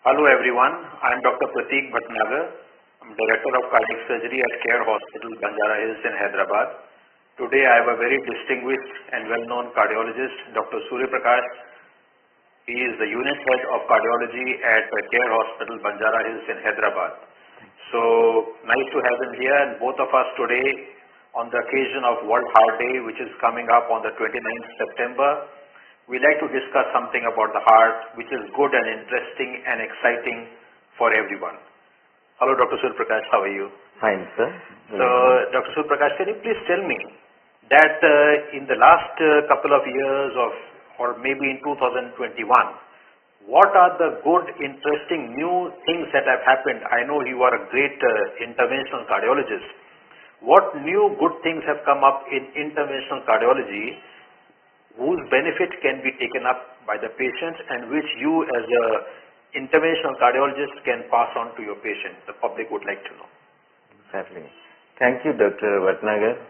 Hello everyone, I am Dr. Prateek Bhatnagar. I am Director of Cardiac Surgery at Care Hospital, Banjara Hills in Hyderabad. Today I have a very distinguished and well-known cardiologist, Dr. Surya. He is the unit head of cardiology at Care Hospital, Banjara Hills in Hyderabad. So nice to have him here, and both of us today on the occasion of World Heart Day, which is coming up on the 29th September. We'd like to discuss something about the heart, which is good and interesting and exciting for everyone. Hello, Dr. Surya, how are you? Fine, sir. So, Dr. Surya, can you please tell me that in the last couple of years or maybe in 2021, what are the good, interesting new things that have happened? I know you are a great interventional cardiologist. What new good things have come up in interventional cardiology whose benefit can be taken up by the patients and which you as a interventional cardiologist can pass on to your patient? The public would like to know. Exactly. Thank you, Dr. Bhatnagar.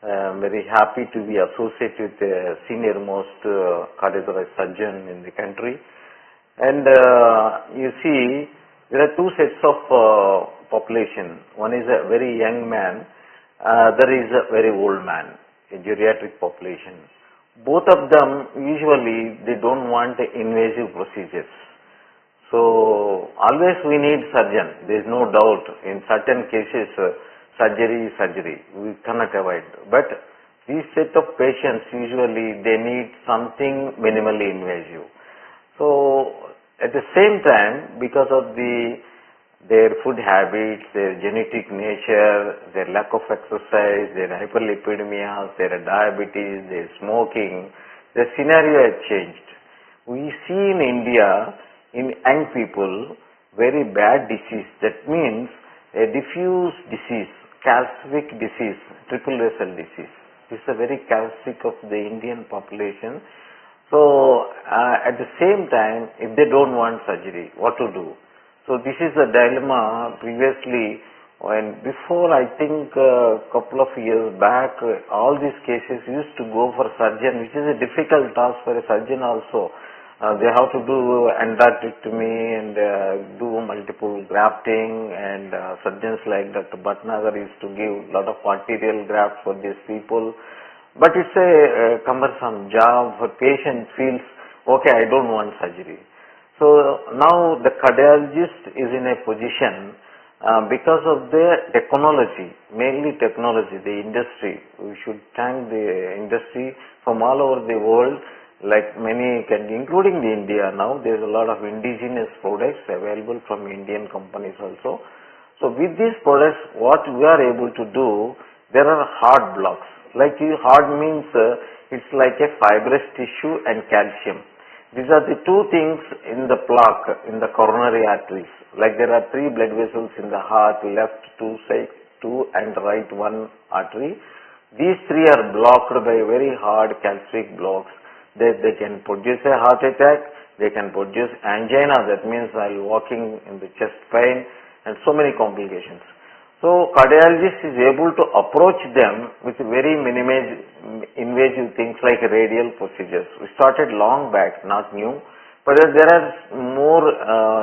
I am very happy to be associated with the senior most cardiothoracic surgeon in the country. And you see, there are two sets of population. One is a very young man, other is a very old man, a geriatric population. Both of them usually they don't want invasive procedures. So always we need surgeon. There is no doubt. In certain cases, surgery is surgery. We cannot avoid. But these set of patients usually they need something minimally invasive. So at the same time, because of their food habits, their genetic nature, their lack of exercise, their hyperlipidemia, their diabetes, their smoking, the scenario has changed. We see in India, in young people, very bad disease. That means a diffuse disease, calcific disease, triple vessel disease. This is a very calcific of the Indian population. So at the same time, if they don't want surgery, what to do? So this is a dilemma previously when before I think a couple of years back all these cases used to go for surgeon, which is a difficult task for a surgeon also. They have to do endarterectomy and do multiple grafting, and surgeons like Dr. Bhatnagar used to give a lot of arterial grafts for these people. But it's a cumbersome job for patient feels, okay, I don't want surgery. So now the cardiologist is in a position because of the technology, mainly technology, the industry. We should thank the industry from all over the world, like many countries, including the India now. There is a lot of indigenous products available from Indian companies also. So with these products, what we are able to do, there are heart blocks. Like heart means it's like a fibrous tissue and calcium. These are the two things in the plaque, in the coronary arteries. Like there are three blood vessels in the heart, left two side, two and right one artery. These three are blocked by very hard calcific blocks. They can produce a heart attack, they can produce angina, that means while walking in the chest pain, and so many complications. So cardiologist is able to approach them with very invasive things like radial procedures. We started long back, not new, but there are more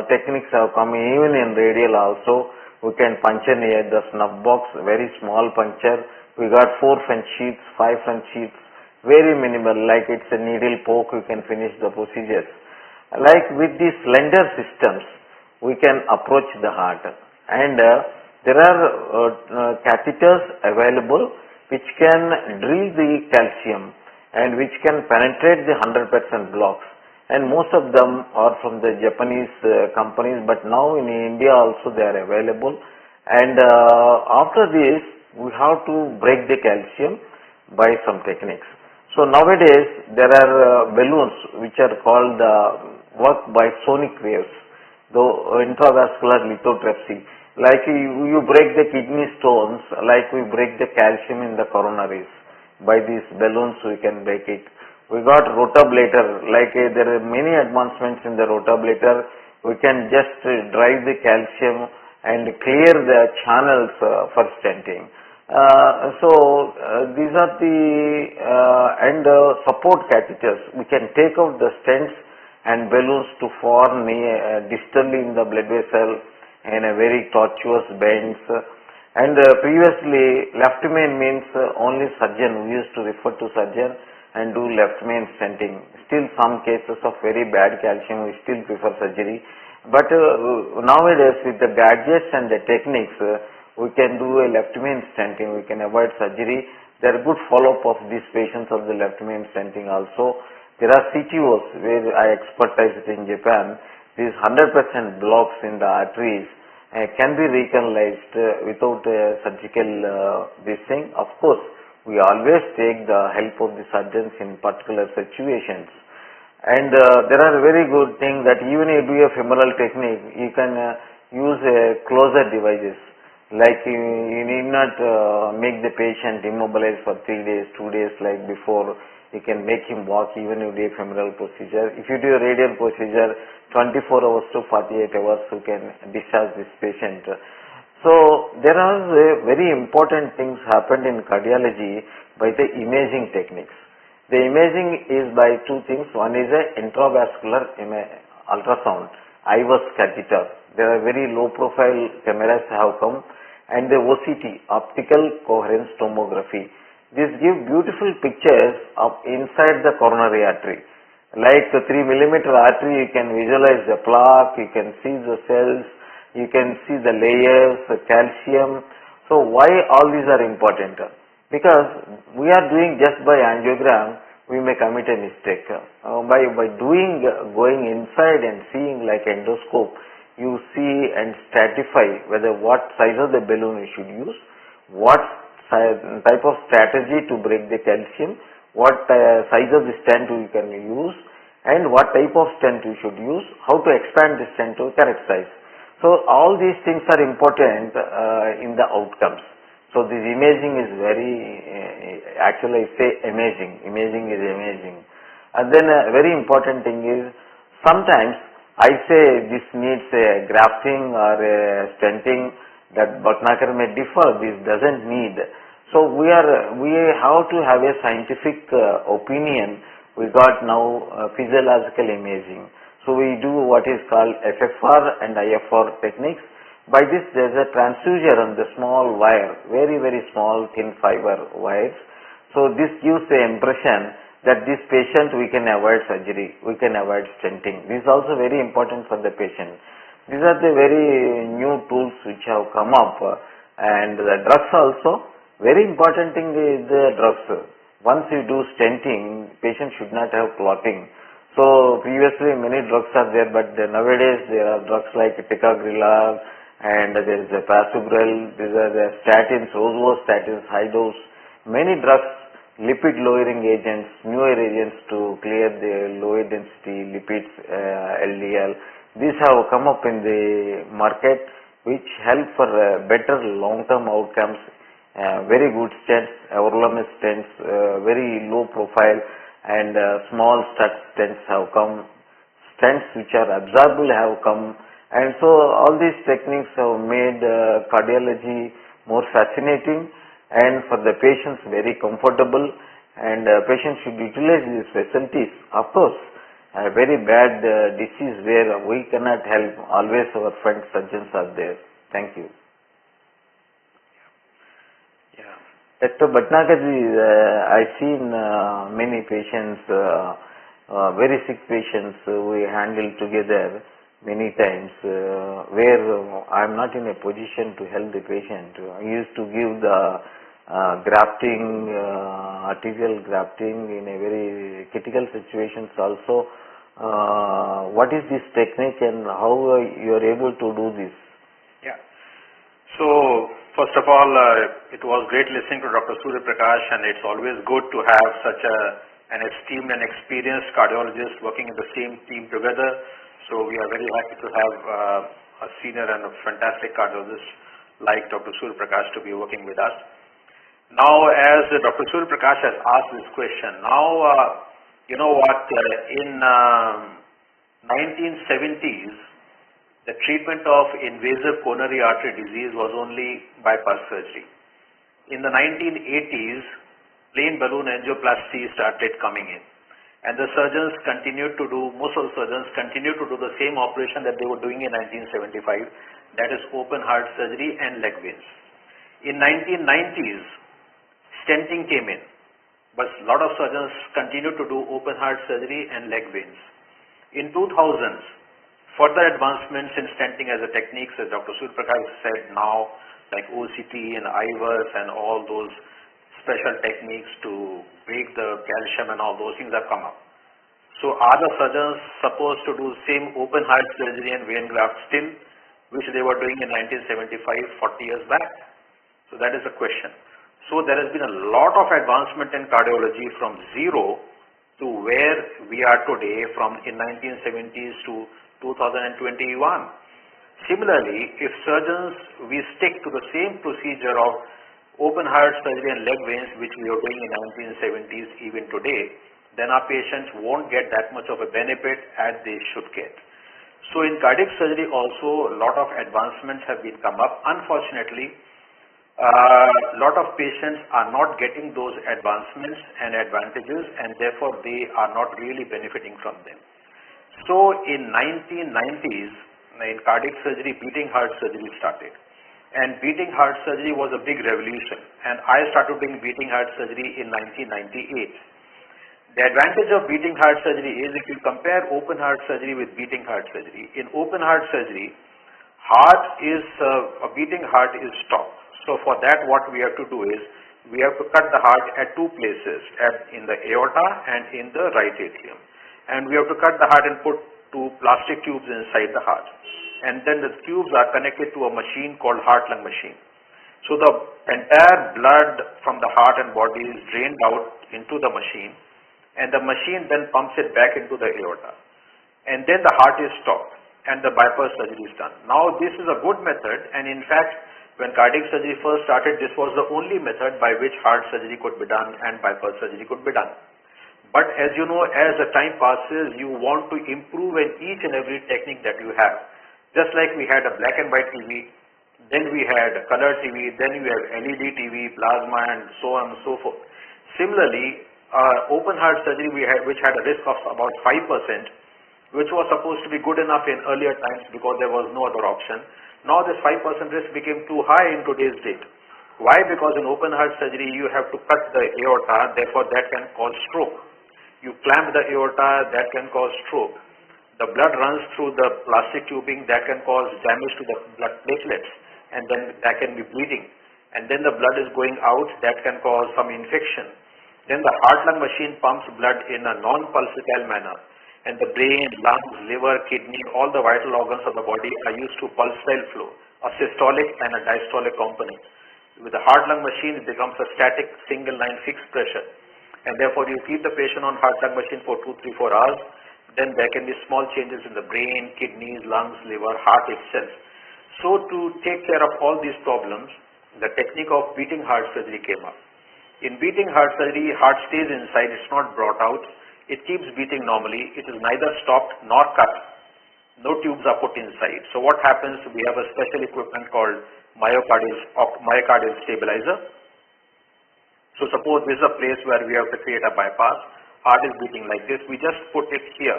techniques have come even in radial also. We can puncture near the snuff box, very small puncture. We got 4 French sheets, 5 French sheets, very minimal, like it's a needle poke, you can finish the procedures. Like with these slender systems, we can approach the heart, and there are catheters available which can drill the calcium and which can penetrate the 100% blocks, and most of them are from the Japanese companies, but now in India also they are available. And after this we have to break the calcium by some techniques. So nowadays there are balloons which are called work by sonic waves, the intravascular lithotripsy. Like you break the kidney stones, like we break the calcium in the coronaries. By these balloons we can break it. We got rotablator, like there are many advancements in the rotablator. We can just drive the calcium and clear the channels for stenting. These are the support catheters. We can take out the stents and balloons to form distally in the blood vessel in a very tortuous bends. And previously left main means only surgeon, we used to refer to surgeon and do left main stenting. Still some cases of very bad calcium we still prefer surgery, but nowadays with the gadgets and the techniques we can do a left main stenting, we can avoid surgery. There are good follow-up of these patients of the left main stenting also. There are CTOs where I expertise in Japan. These 100% blocks in the arteries can be recanalized without surgical this thing. Of course, we always take the help of the surgeons in particular situations. And there are very good things that even if you do a femoral technique, you can use closer devices. Like you need not make the patient immobilized for 3 days, 2 days like before. You can make him walk even if you do a femoral procedure. If you do a radial procedure, 24 hours to 48 hours you can discharge this patient. So there are very important things happened in cardiology by the imaging techniques. The imaging is by two things. One is a intravascular ultrasound, IVUS catheter. There are very low profile cameras have come, and the OCT, optical coherence tomography. This gives beautiful pictures of inside the coronary artery. Like the 3 millimeter artery, you can visualize the plaque, you can see the cells, you can see the layers, the calcium. So why all these are important? Because we are doing just by angiogram, we may commit a mistake. By going inside and seeing like endoscope, you see and stratify whether what size of the balloon you should use, what type of strategy to break the calcium, what size of the stent you can use, and what type of stent you should use, how to expand the stent to correct size. So all these things are important in the outcomes. So this imaging is very, actually I say amazing. Imaging is amazing. And then a very important thing is, sometimes I say this needs a grafting or a stenting, that Bhatnagar may differ, this doesn't need. So we have to have a scientific opinion. We got now physiological imaging. So we do what is called FFR and IFR techniques. By this there is a transducer on the small wire, very small thin fiber wires. So this gives the impression that this patient we can avoid surgery, we can avoid stenting. This is also very important for the patient. These are the very new tools which have come up, and the drugs also. Very important thing is the drugs. Once you do stenting, patient should not have clotting. So previously many drugs are there, but nowadays there are drugs like ticagrelor, and there is a prasugrel. These are the statins, rosuvastatins, high dose. Many drugs, lipid lowering agents, newer agents to clear the low density lipids, LDL. These have come up in the market, which help for better long-term outcomes. Very good stents, everolimus stents, very low profile, and small stud stents have come. Stents which are absorbable have come, and so all these techniques have made cardiology more fascinating, and for the patients very comfortable, and patients should utilize these facilities. Of course, a very bad disease where we cannot help, always our friend surgeons are there. Thank you. Yeah. Dr. Bhatnagar, I've seen many patients, very sick patients we handle together many times, where I'm not in a position to help the patient. I used to give the grafting, arterial grafting in a very critical situations also. What is this technique and how you are able to do this? Yeah. So first of all, it was great listening to Dr. Surya, and it's always good to have such an esteemed and experienced cardiologist working in the same team together. So we are very happy to have a senior and a fantastic cardiologist like Dr. Surya to be working with us. Now, as Dr. Surya has asked this question, now you know what, in 1970s, the treatment of invasive coronary artery disease was only bypass surgery. In the 1980s, plain balloon angioplasty started coming in. And the surgeons continued to do, most of the surgeons continued to do the same operation that they were doing in 1975, that is open heart surgery and leg veins. In 1990s, stenting came in, but a lot of surgeons continued to do open heart surgery and leg veins. In 2000s, further advancements in stenting as a techniques, as Dr. Surya said now, like OCT and IVUS and all those special techniques to break the calcium and all those things have come up. So are the surgeons supposed to do same open heart surgery and vein graft still, which they were doing in 1975, 40 years back? So that is the question. So there has been a lot of advancement in cardiology from zero to where we are today, from in 1970s to 2021. Similarly, if surgeons, we stick to the same procedure of open heart surgery and leg veins which we were doing in 1970s even today, then our patients won't get that much of a benefit as they should get. So in cardiac surgery also, a lot of advancements have been come up. Unfortunately, a lot of patients are not getting those advancements and advantages, and therefore they are not really benefiting from them. So in 1990s, in cardiac surgery, beating heart surgery started. And beating heart surgery was a big revolution. And I started doing beating heart surgery in 1998. The advantage of beating heart surgery is, if you compare open heart surgery with beating heart surgery, in open heart surgery, a beating heart is stopped. So for that, what we have to do is, we have to cut the heart at two places, in the aorta and in the right atrium. And we have to cut the heart and put two plastic tubes inside the heart. And then the tubes are connected to a machine called heart-lung machine. So the entire blood from the heart and body is drained out into the machine, and the machine then pumps it back into the aorta. And then the heart is stopped and the bypass surgery is done. Now this is a good method, and in fact, when cardiac surgery first started, this was the only method by which heart surgery could be done and bypass surgery could be done. But as you know, as the time passes, you want to improve in each and every technique that you have. Just like we had a black and white TV, then we had a color TV, then we have LED TV, plasma, and so on and so forth. Similarly, open heart surgery which had a risk of about 5%, which was supposed to be good enough in earlier times because there was no other option. Now this 5% risk became too high in today's date. Why? Because in open heart surgery, you have to cut the aorta, therefore that can cause stroke. You clamp the aorta, that can cause stroke. The blood runs through the plastic tubing, that can cause damage to the blood platelets, and then that can be bleeding. And then the blood is going out, that can cause some infection. Then the heart-lung machine pumps blood in a non-pulsatile manner, and the brain, lungs, liver, kidney, all the vital organs of the body are used to pulsatile flow, a systolic and a diastolic component. With the heart-lung machine, it becomes a static single-line fixed pressure, and therefore you keep the patient on heart-lung machine for 2, 3, 4 hours. Then there can be small changes in the brain, kidneys, lungs, liver, heart itself. So to take care of all these problems, the technique of beating heart surgery came up. In beating heart surgery, heart stays inside, it's not brought out. It keeps beating normally. It is neither stopped nor cut. No tubes are put inside. So what happens, we have a special equipment called myocardial stabilizer. So suppose this is a place where we have to create a bypass. Heart is beating like this, we just put it here.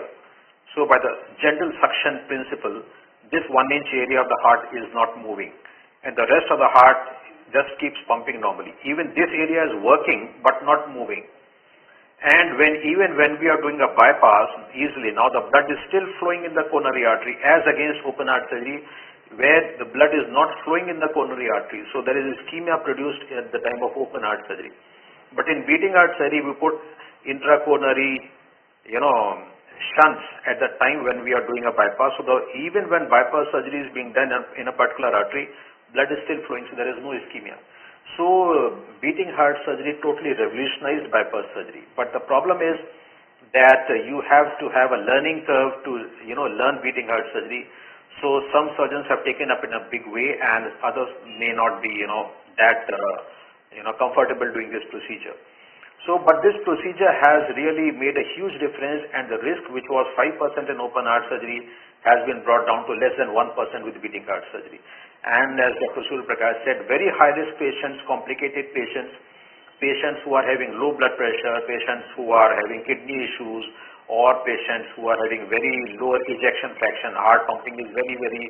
So by the gentle suction principle, this 1-inch area of the heart is not moving, and the rest of the heart just keeps pumping normally. Even this area is working but not moving. And even when we are doing a bypass easily, now the blood is still flowing in the coronary artery, as against open heart surgery where the blood is not flowing in the coronary artery. So there is ischemia produced at the time of open heart surgery. But in beating heart surgery, we put intracoronary, shunts at the time when we are doing a bypass. So even when bypass surgery is being done in a particular artery, blood is still flowing, so there is no ischemia. So beating heart surgery totally revolutionized bypass surgery. But the problem is that you have to have a learning curve to learn beating heart surgery. So some surgeons have taken up in a big way, and others may not be that comfortable doing this procedure. So, but this procedure has really made a huge difference, and the risk, which was 5% in open heart surgery, has been brought down to less than 1% with beating heart surgery. And as Dr. Surya said, very high risk patients, complicated patients, patients who are having low blood pressure, patients who are having kidney issues, or patients who are having very lower ejection fraction, heart pumping is very, very